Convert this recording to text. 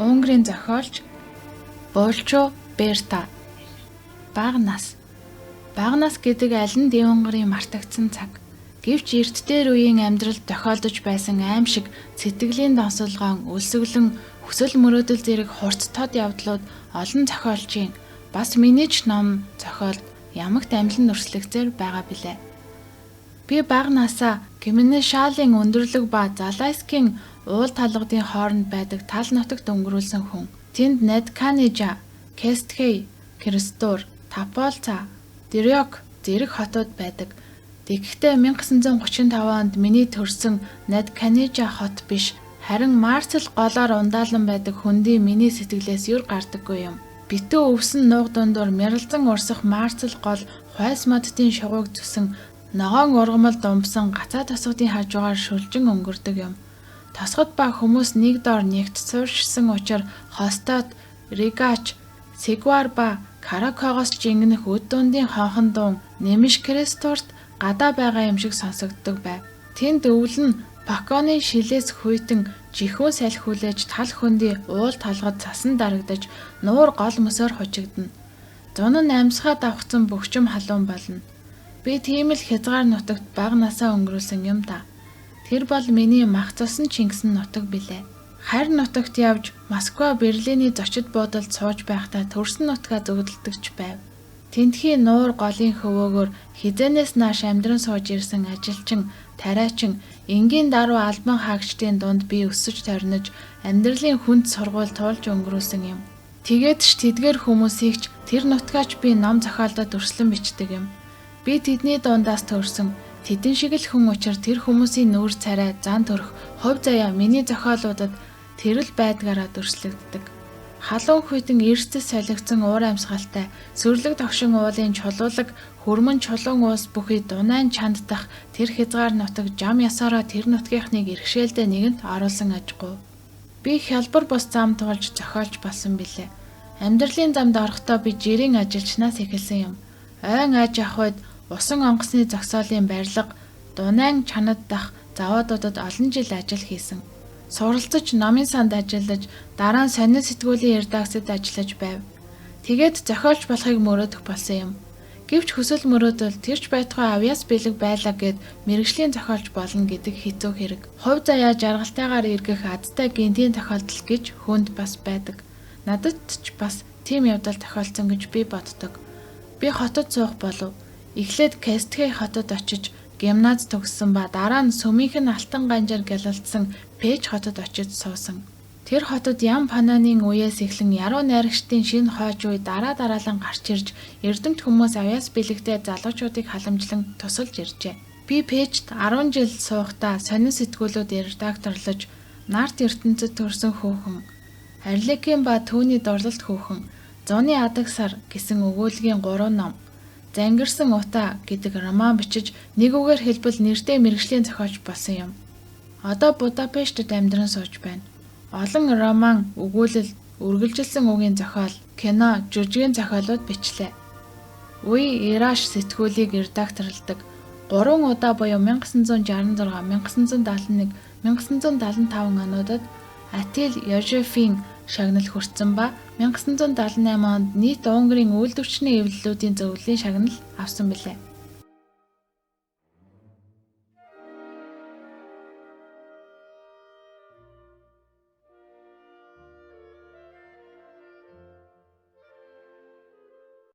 Унгарын зохиолч Болчо Берта. Бага нас. Бага нас гэдэг аль нь Девонгарын мартагдсан цаг. Гэвч эрт дээр үеийн амьдралд тохиолдож байсан аимшиг сэтгэлийн донсолгоон, өлсгөлэн, хүсэл мөрөөдөл зэрэг хурц тод явдлууд олон зохиолчийн бас миний ч ном зохиолд ямагт амлан өрслөгцээр байгаа билээ. Би бага насаа Гимнэ шаалын өндөрлөг ба Залайскийн уул талгадын хооронд байдаг тал нутагт өнгөрүүлсэн хүн. Тэнд Недканежа, Кесткей, Кристор, Таполца, Дерёк зэрэг хотууд байдаг. Тэгэхдээ 1935 онд миний төрсөн Недканежа хот биш, харин Марсел голоор ундаалan байдаг хөндий миний сэтгэлээс юр гардаггүй юм. Битүү өвсөн нууг дундуур мяралзан урсах Марсел гол хойс модтын шугууг зүсэн ногоон ургамал думбсан гацаа тосгодын хажуугаар шүлжин өнгөрдөг юм. Тосгод ба хүмүүс нэг доор нэгт суурьшсан учраас Хостот, Ригач, Сигвар ба Каракогоос жингнэх үд дундын хонхон дуун Нэмиш Кресторт гадаа байгаа юм шиг сонсогддог байв. Тэнд өвлөн Паконы шилээс хүйтэн жихүү салхи хүлээж тал хөндөй уул талгад цасан дарагдаж нуур гол мөсөөр хужигдана. Зун нь амьсгаа давхцсан бөхчөм халуун болно. Би тийм л хязгаар нутагт бага насаа өнгөрүүлсэн юм да. Тэр бол миний мах цусан Чингисэн нутаг билээ. Харь нутагт явж Москва, Берлиний зочид буудалд сууж байхдаа төрсөн нутгаа зөвдөлдөгч байв. Тентхий нуур голын хөвөөгөр хизэнээс нааш амьдран сууж ирсэн ажилчин, тариачин, энгийн даруй албан хаагчдын дунд би өсөж торнож амьдралын хүнд сургууль туулж өнгөрүүлсэн юм. Тэгээд ч тэдгээр хүмүүсийг ч тэр нутгаач би ном зохиолдод өрслөн бичдэг юм. Би тэдний дундаас төрсөн тэдэн шиг л хүн учир тэр хүмүүсийн нүүр царай, зан төрх, хувь заяа миний зохиолуудад тэрл байдгаараа дүрслэгддэг. Халуун хүйтэн эрсдэс солигдсон уур амьсгалтай, сүрлэг тогшин уулын чулуулаг, хөрмөн чулуун уус бүхий дунайн чанд дах тэр хязгаар нутаг жам ясаараа тэр нутгийнхныг иргэшээлдээ нэгэнт оруулсан ажгүй. Би хялбар бус зам туулж зохиолч болсон билээ. Амьдралын замд орохдоо би жирийн ажилчнаас эхэлсэн юм. Ойн аж ахуйд усан онгоцны зогсоолын барилга, дунайн чанад дах заводуудад олон жил ажил хийсэн. Суралцаж, номын санд ажиллаж, дараа нь сонин сэтгүүлийн редакцид ажиллаж байв. Тэгээд зохиолч болохыг мөрөөдөх болсон юм. Гэвч хүсэл мөрөөдөл тэрч байтугай авьяас бэлэг байлаа гэд мэргэжлийн зохиолч болно гэдэг хэцүү хэрэг. Хувь заяа жаргалтайгаар эргэх адтай гинтийн тохиолдол гэж хүнд бас байдаг. Надад ч бас тийм явдал тохиолдсон гэж би боддог. Би хотод суух болов. Эхлээд Кесткей хотод очиж гимназ төгссөн ба дараа нь Сүмийнхэн алтан ганжаар гялалдсан Пеж хотод очиж суусан. Тэр хотод ям пананын үеэс эхлэн яруу найрагчдын шинэ хойч үе дараалан гарч ирж эрдэмт хүмүүс авьяас бэлэгтэй залуучуудыг халамжлан тусалж иржээ. Би Пежд 10 жил суухдаа сонин сэтгүүлүүд редакторлож нарт ертөнцид төрсэн хүүхэн, Арлекин ба түүний дурлалт хүүхэн, Зуны адаг сар гэсэн өгүүлгийн 3 ном, Зангирсан утаа гэдэг роман бичиж нэг үгээр хэлбэл нэртэй мэргэжлийн зохиолч болсон юм. Одоо Будапештад амьдран сууж байна. Олон роман, өгүүлэл, үргэлжилсэн үгийн зохиол, кино, жүжигний зохиолууд бичлээ. Үе Ираш сэтгүүлийг редакторлдог 3 удаа буюу 1966, 1971, 1975 онуудад Атил Ёжефийн шагнал хүртсэн ба 1978 онд нийт Унгарын үйлдвэрчний эвлэлүүдийн зөвлөлийн шагнал авсан билээ.